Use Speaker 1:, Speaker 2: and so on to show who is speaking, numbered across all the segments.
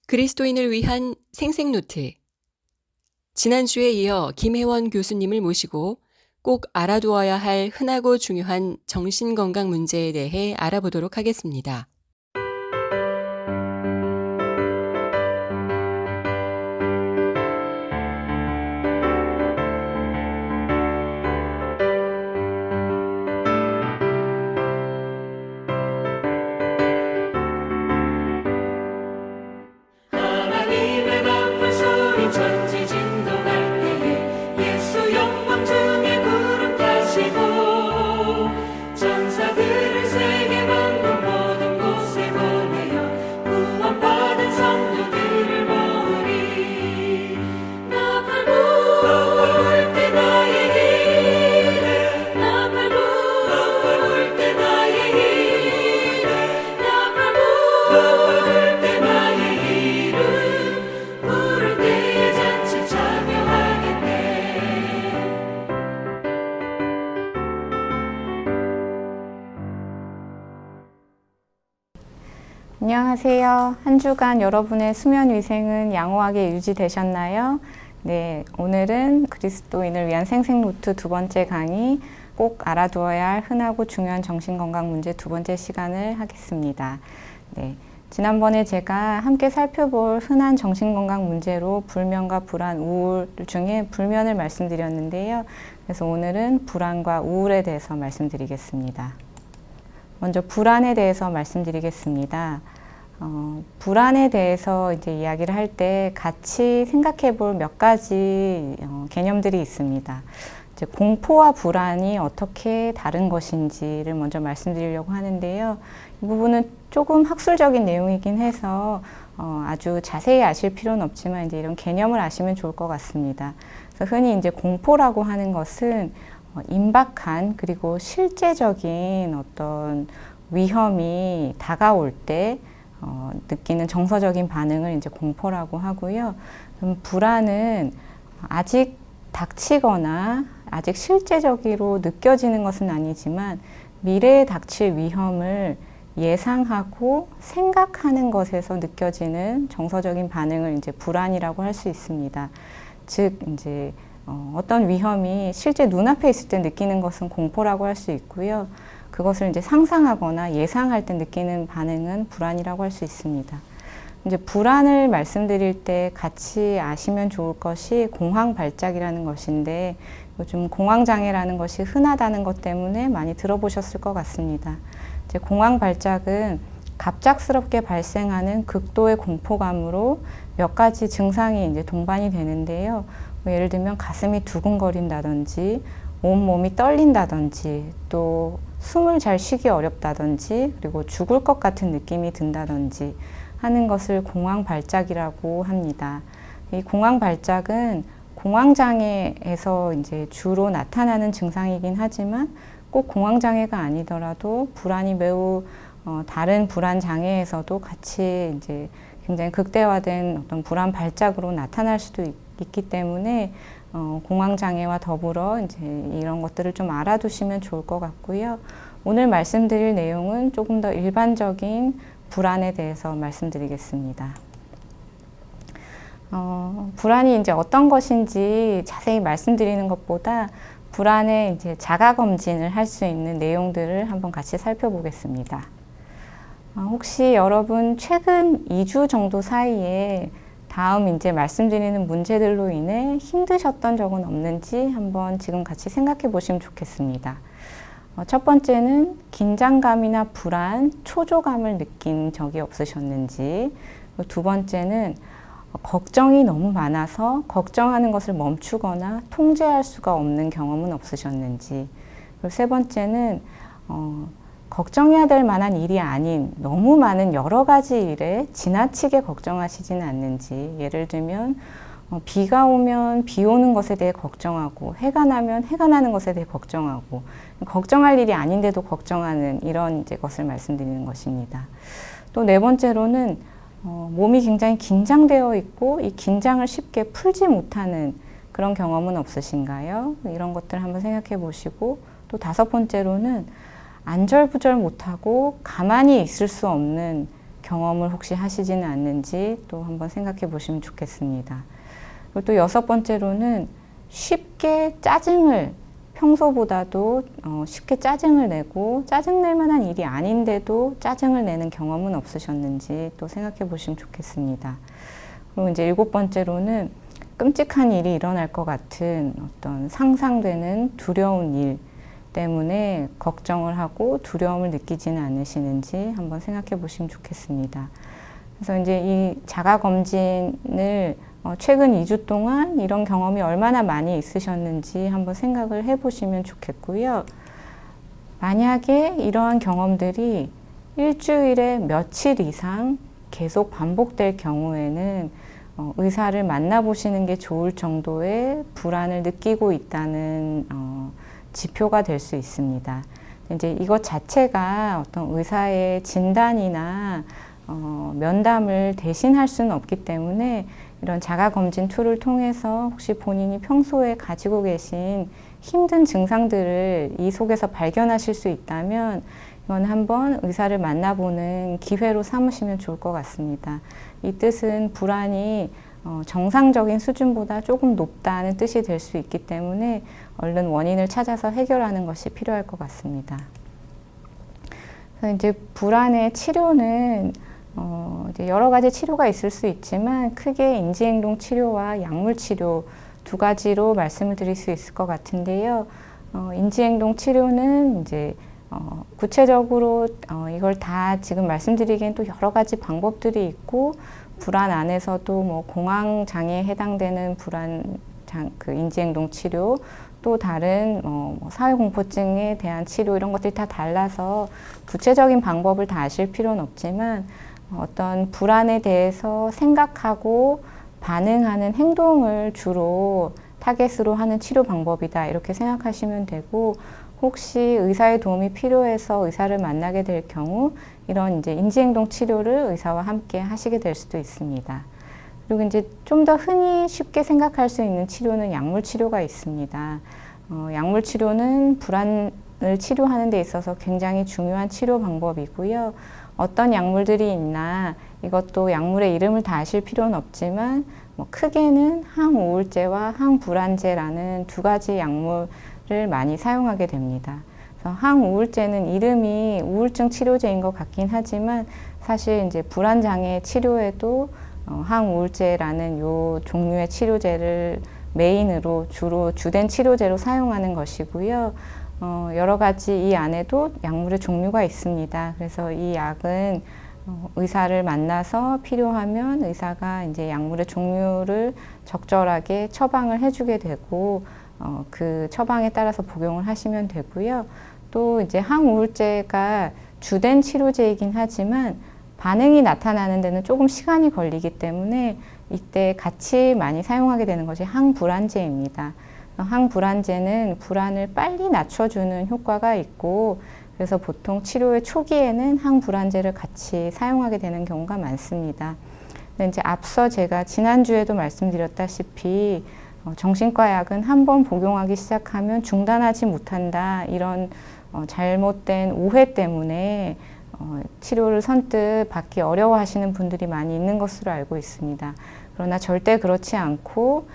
Speaker 1: 그리스도인을 위한 생생노트. 지난주에 이어 김혜원 교수님을 모시고 꼭 알아두어야 할 흔하고 중요한 정신건강 문제에 대해 알아보도록 하겠습니다.
Speaker 2: 하나님의 나팔 소리 천지진동할 때에 예수 영광 중에 구름 타시고 전사들을 세계 만국 모든 곳에 보내어 구원받은 성도들을 모으리. 나팔 불 때 나의 일에 나팔 불 때 나의 일에 나팔 불 때 나의 이름 부를 때에 잔치 참여하겠네.
Speaker 3: 안녕하세요. 한 주간 여러분의 수면 위생은 양호하게 유지되셨나요? 네, 오늘은 그리스도인을 위한 생생노트 두 번째 강의, 꼭 알아두어야 할 흔하고 중요한 정신건강 문제 두 번째 시간을 하겠습니다. 네, 지난번에 제가 함께 살펴볼 흔한 정신건강 문제로 불면과 불안, 우울 중에 불면을 말씀드렸는데요. 그래서 오늘은 불안과 우울에 대해서 말씀드리겠습니다. 먼저 불안에 대해서 말씀드리겠습니다. 불안에 대해서 이제 이야기를 할 때 같이 생각해 볼 몇 가지 개념들이 있습니다. 이제 공포와 불안이 어떻게 다른 것인지를 먼저 말씀드리려고 하는데요. 이 부분은 조금 학술적인 내용이긴 해서 아주 자세히 아실 필요는 없지만 이제 이런 개념을 아시면 좋을 것 같습니다. 그래서 흔히 이제 공포라고 하는 것은 임박한 그리고 실제적인 어떤 위험이 다가올 때 느끼는 정서적인 반응을 이제 공포라고 하고요. 그럼 불안은 아직 닥치거나 아직 실제적으로 느껴지는 것은 아니지만 미래에 닥칠 위험을 예상하고 생각하는 것에서 느껴지는 정서적인 반응을 이제 불안이라고 할 수 있습니다. 즉 이제 어떤 위험이 실제 눈앞에 있을 때 느끼는 것은 공포라고 할 수 있고요. 그것을 이제 상상하거나 예상할 때 느끼는 반응은 불안이라고 할 수 있습니다. 이제 불안을 말씀드릴 때 같이 아시면 좋을 것이 공황발작이라는 것인데, 요즘 공황장애라는 것이 흔하다는 것 때문에 많이 들어보셨을 것 같습니다. 이제 공황발작은 갑작스럽게 발생하는 극도의 공포감으로 몇 가지 증상이 이제 동반이 되는데요. 예를 들면 가슴이 두근거린다든지, 온몸이 떨린다든지, 또 숨을 잘 쉬기 어렵다든지, 그리고 죽을 것 같은 느낌이 든다든지 하는 것을 공황발작이라고 합니다. 이 공황발작은 공황장애에서 이제 주로 나타나는 증상이긴 하지만 꼭 공황장애가 아니더라도 불안이 매우 다른 불안 장애에서도 같이 이제 굉장히 극대화된 어떤 불안 발작으로 나타날 수도 있기 때문에 공황장애와 더불어 이제 이런 것들을 좀 알아두시면 좋을 것 같고요. 오늘 말씀드릴 내용은 조금 더 일반적인 불안에 대해서 말씀드리겠습니다. 불안이 이제 어떤 것인지 자세히 말씀드리는 것보다 불안의 이제 자가 검진을 할 수 있는 내용들을 한번 같이 살펴보겠습니다. 혹시 여러분 최근 2주 정도 사이에 다음 이제 말씀드리는 문제들로 인해 힘드셨던 적은 없는지 한번 지금 같이 생각해 보시면 좋겠습니다. 첫 번째는 긴장감이나 불안, 초조감을 느낀 적이 없으셨는지, 두 번째는 걱정이 너무 많아서 걱정하는 것을 멈추거나 통제할 수가 없는 경험은 없으셨는지, 그리고 세 번째는 걱정해야 될 만한 일이 아닌 너무 많은 여러 가지 일에 지나치게 걱정하시지는 않는지, 예를 들면 비가 오면 비 오는 것에 대해 걱정하고, 해가 나면 해가 나는 것에 대해 걱정하고, 걱정할 일이 아닌데도 걱정하는 이런 이제 것을 말씀드리는 것입니다. 또 네 번째로는 몸이 굉장히 긴장되어 있고 이 긴장을 쉽게 풀지 못하는 그런 경험은 없으신가요? 이런 것들 한번 생각해 보시고, 또 다섯 번째로는 안절부절 못하고 가만히 있을 수 없는 경험을 혹시 하시지는 않는지 또 한번 생각해 보시면 좋겠습니다. 그리고 또 6번째로는 쉽게 짜증을 평소보다도 쉽게 짜증을 내고 짜증낼 만한 일이 아닌데도 짜증을 내는 경험은 없으셨는지 또 생각해 보시면 좋겠습니다. 그리고 이제 7번째로는 끔찍한 일이 일어날 것 같은 어떤 상상되는 두려운 일 때문에 걱정을 하고 두려움을 느끼지는 않으시는지 한번 생각해 보시면 좋겠습니다. 그래서 이제 이 자가검진을 최근 2주 동안 이런 경험이 얼마나 많이 있으셨는지 한번 생각을 해보시면 좋겠고요. 만약에 이러한 경험들이 일주일에 며칠 이상 계속 반복될 경우에는 의사를 만나보시는 게 좋을 정도의 불안을 느끼고 있다는 지표가 될 수 있습니다. 이제 이것 자체가 어떤 의사의 진단이나 면담을 대신할 수는 없기 때문에 이런 자가검진 툴을 통해서 혹시 본인이 평소에 가지고 계신 힘든 증상들을 이 속에서 발견하실 수 있다면 이건 한번 의사를 만나보는 기회로 삼으시면 좋을 것 같습니다. 이 뜻은 불안이 정상적인 수준보다 조금 높다는 뜻이 될 수 있기 때문에 얼른 원인을 찾아서 해결하는 것이 필요할 것 같습니다. 그래서 이제 불안의 치료는 이제 여러 가지 치료가 있을 수 있지만 크게 인지행동 치료와 약물 치료 두 가지로 말씀을 드릴 수 있을 것 같은데요. 인지행동 치료는 이제 구체적으로 이걸 다 지금 말씀드리기엔 또 여러 가지 방법들이 있고 불안 안에서도 뭐 공황 장애에 해당되는 그 인지행동 치료 또 다른 사회공포증에 대한 치료 이런 것들이 다 달라서 구체적인 방법을 다 아실 필요는 없지만 어떤 불안에 대해서 생각하고 반응하는 행동을 주로 타겟으로 하는 치료 방법이다 이렇게 생각하시면 되고 혹시 의사의 도움이 필요해서 의사를 만나게 될 경우 이런 이제 인지행동 치료를 의사와 함께 하시게 될 수도 있습니다. 그리고 이제 좀 더 흔히 쉽게 생각할 수 있는 치료는 약물 치료가 있습니다. 약물 치료는 불안을 치료하는 데 있어서 굉장히 중요한 치료 방법이고요. 어떤 약물들이 있나 이것도 약물의 이름을 다 아실 필요는 없지만 크게는 항우울제와 항불안제라는 두 가지 약물을 많이 사용하게 됩니다. 그래서 항우울제는 이름이 우울증 치료제인 것 같긴 하지만 사실 이제 불안장애 치료에도 항우울제라는 요 종류의 치료제를 메인으로 주로 주된 치료제로 사용하는 것이고요. 여러 가지 이 안에도 약물의 종류가 있습니다. 그래서 이 약은 의사를 만나서 필요하면 의사가 이제 약물의 종류를 적절하게 처방을 해주게 되고 그 처방에 따라서 복용을 하시면 되고요. 또 이제 항우울제가 주된 치료제이긴 하지만 반응이 나타나는 데는 조금 시간이 걸리기 때문에 이때 같이 많이 사용하게 되는 것이 항불안제입니다. 항불안제는 불안을 빨리 낮춰주는 효과가 있고 그래서 보통 치료의 초기에는 항불안제를 같이 사용하게 되는 경우가 많습니다. 근데 이제 앞서 제가 지난주에도 말씀드렸다시피 정신과 약은 한번 복용하기 시작하면 중단하지 못한다 이런 잘못된 오해 때문에 치료를 선뜻 받기 어려워하시는 분들이 많이 있는 것으로 알고 있습니다. 그러나 절대 그렇지 않고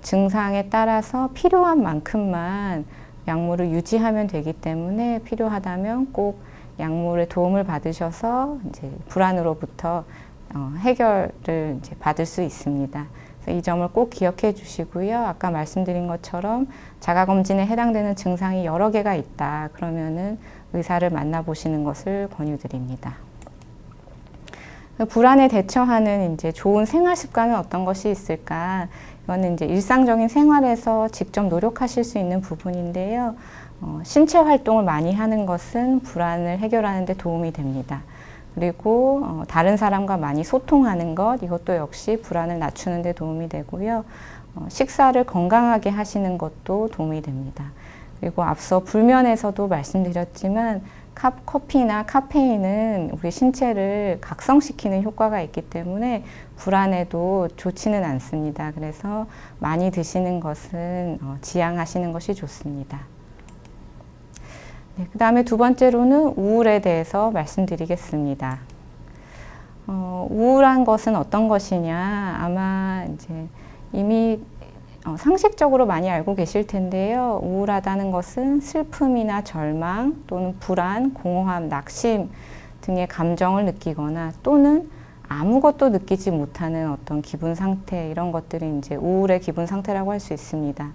Speaker 3: 증상에 따라서 필요한 만큼만 약물을 유지하면 되기 때문에 필요하다면 꼭 약물의 도움을 받으셔서 이제 불안으로부터 해결을 이제 받을 수 있습니다. 그래서 이 점을 꼭 기억해 주시고요. 아까 말씀드린 것처럼 자가검진에 해당되는 증상이 여러 개가 있다. 그러면은 의사를 만나보시는 것을 권유드립니다. 불안에 대처하는 이제 좋은 생활 습관은 어떤 것이 있을까? 이거는 이제 일상적인 생활에서 직접 노력하실 수 있는 부분인데요. 신체 활동을 많이 하는 것은 불안을 해결하는 데 도움이 됩니다. 그리고 다른 사람과 많이 소통하는 것, 이것도 역시 불안을 낮추는 데 도움이 되고요. 식사를 건강하게 하시는 것도 도움이 됩니다. 그리고 앞서 불면에서도 말씀드렸지만 커피나 카페인은 우리 신체를 각성시키는 효과가 있기 때문에 불안에도 좋지는 않습니다. 그래서 많이 드시는 것은 지양하시는 것이 좋습니다. 네, 그 다음에 두 번째로는 우울에 대해서 말씀드리겠습니다. 우울한 것은 어떤 것이냐? 아마 이제 이미 상식적으로 많이 알고 계실 텐데요. 우울하다는 것은 슬픔이나 절망 또는 불안, 공허함, 낙심 등의 감정을 느끼거나 또는 아무것도 느끼지 못하는 어떤 기분 상태, 이런 것들이 이제 우울의 기분 상태라고 할 수 있습니다.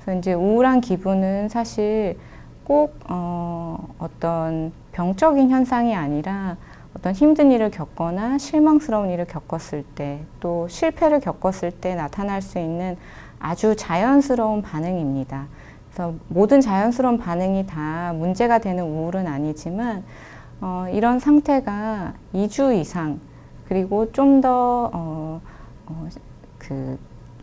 Speaker 3: 그래서 이제 우울한 기분은 사실 꼭 어떤 병적인 현상이 아니라 어떤 힘든 일을 겪거나 실망스러운 일을 겪었을 때, 또 실패를 겪었을 때 나타날 수 있는 아주 자연스러운 반응입니다. 그래서 모든 자연스러운 반응이 다 문제가 되는 우울은 아니지만 이런 상태가 2주 이상, 그리고 좀 더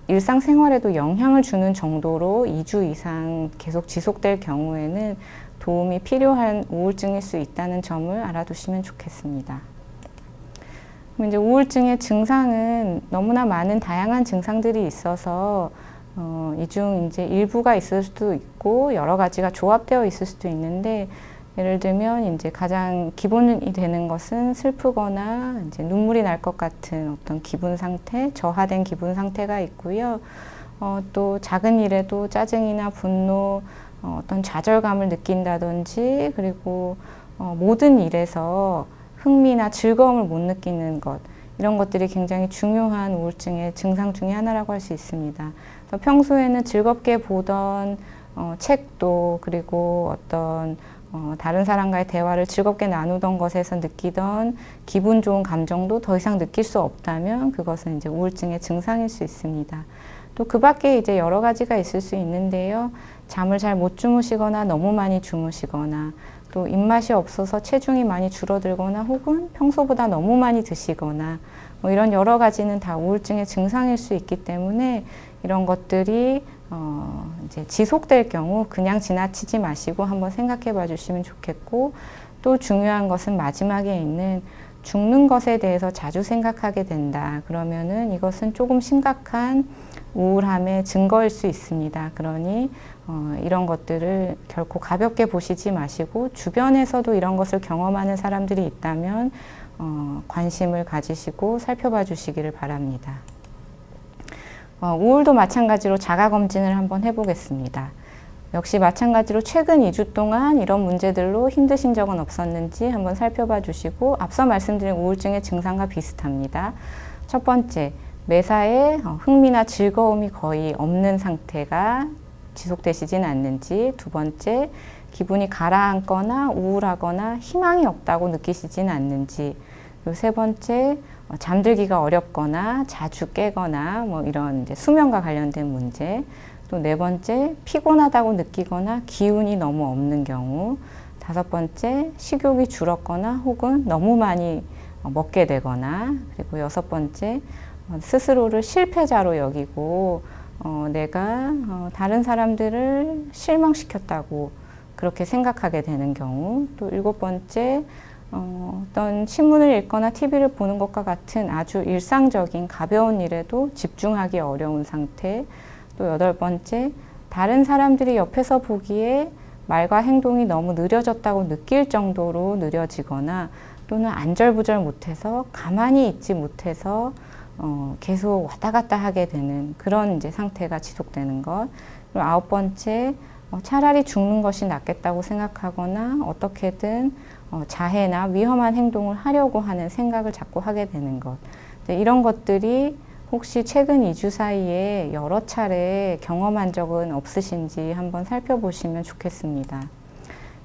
Speaker 3: 일상생활에도 영향을 주는 정도로 2주 이상 계속 지속될 경우에는 도움이 필요한 우울증일 수 있다는 점을 알아두시면 좋겠습니다. 그럼 이제 우울증의 증상은 너무나 많은 다양한 증상들이 있어서 이 중 이제 일부가 있을 수도 있고 여러 가지가 조합되어 있을 수도 있는데, 예를 들면 이제 가장 기본이 되는 것은 슬프거나 이제 눈물이 날 것 같은 어떤 기분 상태, 저하된 기분 상태가 있고요. 또 작은 일에도 짜증이나 분노, 어떤 좌절감을 느낀다든지, 그리고 모든 일에서 흥미나 즐거움을 못 느끼는 것, 이런 것들이 굉장히 중요한 우울증의 증상 중에 하나라고 할 수 있습니다. 그래서 평소에는 즐겁게 보던 책도, 그리고 어떤 다른 사람과의 대화를 즐겁게 나누던 것에서 느끼던 기분 좋은 감정도 더 이상 느낄 수 없다면 그것은 이제 우울증의 증상일 수 있습니다. 또 그 밖에 이제 여러 가지가 있을 수 있는데요. 잠을 잘 못 주무시거나 너무 많이 주무시거나, 또 입맛이 없어서 체중이 많이 줄어들거나, 혹은 평소보다 너무 많이 드시거나, 뭐 이런 여러 가지는 다 우울증의 증상일 수 있기 때문에 이런 것들이 이제 지속될 경우 그냥 지나치지 마시고 한번 생각해 봐 주시면 좋겠고, 또 중요한 것은 마지막에 있는 죽는 것에 대해서 자주 생각하게 된다. 그러면은 이것은 조금 심각한 우울함의 증거일 수 있습니다. 그러니 이런 것들을 결코 가볍게 보시지 마시고, 주변에서도 이런 것을 경험하는 사람들이 있다면 관심을 가지시고 살펴봐 주시기를 바랍니다. 우울도 마찬가지로 자가검진을 한번 해보겠습니다. 역시 마찬가지로 최근 2주 동안 이런 문제들로 힘드신 적은 없었는지 한번 살펴봐 주시고, 앞서 말씀드린 우울증의 증상과 비슷합니다. 첫 번째, 매사에 흥미나 즐거움이 거의 없는 상태가 지속되시진 않는지, 두 번째, 기분이 가라앉거나 우울하거나 희망이 없다고 느끼시진 않는지, 그리고 세 번째, 잠들기가 어렵거나 자주 깨거나 뭐 이런 이제 수면과 관련된 문제, 또 네 번째, 피곤하다고 느끼거나 기운이 너무 없는 경우, 다섯 번째, 식욕이 줄었거나 혹은 너무 많이 먹게 되거나, 그리고 여섯 번째, 스스로를 실패자로 여기고 내가 다른 사람들을 실망시켰다고 그렇게 생각하게 되는 경우, 또 일곱 번째, 어떤 신문을 읽거나 TV를 보는 것과 같은 아주 일상적인 가벼운 일에도 집중하기 어려운 상태, 또 여덟 번째, 다른 사람들이 옆에서 보기에 말과 행동이 너무 느려졌다고 느낄 정도로 느려지거나, 또는 안절부절 못해서 가만히 있지 못해서 계속 왔다 갔다 하게 되는 그런 이제 상태가 지속되는 것. 그리고 아홉 번째, 차라리 죽는 것이 낫겠다고 생각하거나 어떻게든 자해나 위험한 행동을 하려고 하는 생각을 자꾸 하게 되는 것. 이런 것들이 혹시 최근 2주 사이에 여러 차례 경험한 적은 없으신지 한번 살펴보시면 좋겠습니다.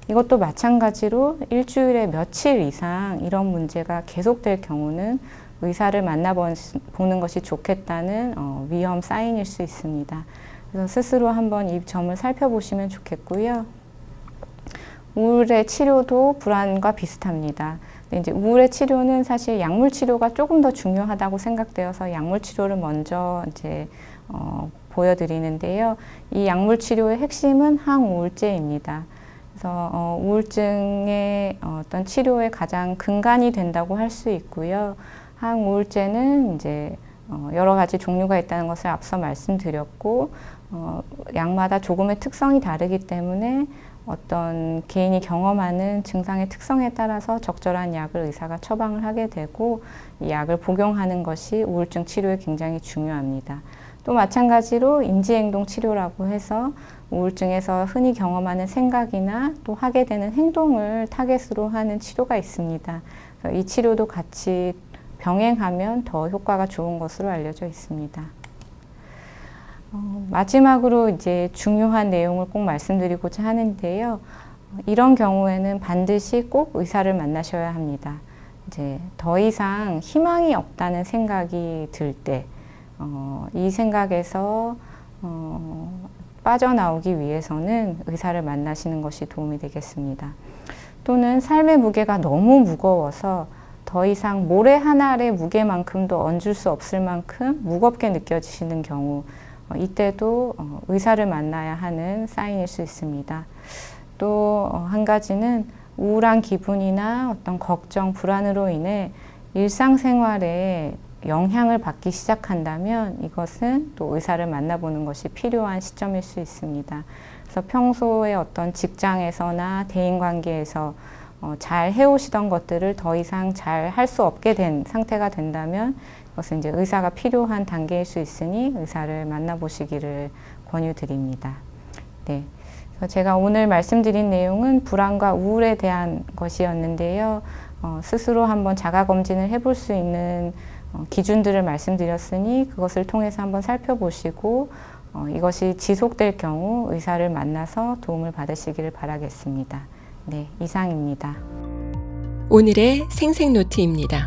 Speaker 3: 이것도 마찬가지로 일주일에 며칠 이상 이런 문제가 계속될 경우는 의사를 만나보는 것이 좋겠다는 위험 사인일 수 있습니다. 그래서 스스로 한번 이 점을 살펴보시면 좋겠고요. 우울의 치료도 불안과 비슷합니다. 근데 이제 우울의 치료는 사실 약물 치료가 조금 더 중요하다고 생각되어서 약물 치료를 먼저 이제 보여드리는데요. 이 약물 치료의 핵심은 항우울제입니다. 그래서 우울증의 어떤 치료의 가장 근간이 된다고 할 수 있고요. 항우울제는 이제 여러 가지 종류가 있다는 것을 앞서 말씀드렸고, 약마다 조금의 특성이 다르기 때문에 어떤 개인이 경험하는 증상의 특성에 따라서 적절한 약을 의사가 처방을 하게 되고 이 약을 복용하는 것이 우울증 치료에 굉장히 중요합니다. 또 마찬가지로 인지행동 치료라고 해서 우울증에서 흔히 경험하는 생각이나 또 하게 되는 행동을 타겟으로 하는 치료가 있습니다. 이 치료도 같이 병행하면 더 효과가 좋은 것으로 알려져 있습니다. 마지막으로 이제 중요한 내용을 꼭 말씀드리고자 하는데요. 이런 경우에는 반드시 꼭 의사를 만나셔야 합니다. 이제 더 이상 희망이 없다는 생각이 들 때, 이 생각에서 빠져나오기 위해서는 의사를 만나시는 것이 도움이 되겠습니다. 또는 삶의 무게가 너무 무거워서 더 이상 모래 한 알의 무게만큼도 얹을 수 없을 만큼 무겁게 느껴지시는 경우, 이때도 의사를 만나야 하는 사인일 수 있습니다. 또 한 가지는 우울한 기분이나 어떤 걱정, 불안으로 인해 일상생활에 영향을 받기 시작한다면 이것은 또 의사를 만나보는 것이 필요한 시점일 수 있습니다. 그래서 평소에 어떤 직장에서나 대인관계에서 잘 해오시던 것들을 더 이상 잘 할 수 없게 된 상태가 된다면 이것은 이제 의사가 필요한 단계일 수 있으니 의사를 만나보시기를 권유드립니다. 네. 그래서 제가 오늘 말씀드린 내용은 불안과 우울에 대한 것이었는데요. 스스로 한번 자가검진을 해볼 수 있는 기준들을 말씀드렸으니 그것을 통해서 한번 살펴보시고 이것이 지속될 경우 의사를 만나서 도움을 받으시기를 바라겠습니다. 네, 이상입니다.
Speaker 1: 오늘의 생생노트입니다.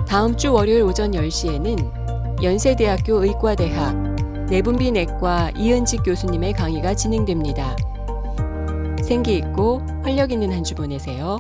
Speaker 1: 다음 주 월요일 오전 10시에는 연세대학교 의과대학 내분비내과 이은직 교수님의 강의가 진행됩니다. 생기 있고 활력 있는 한 주 보내세요.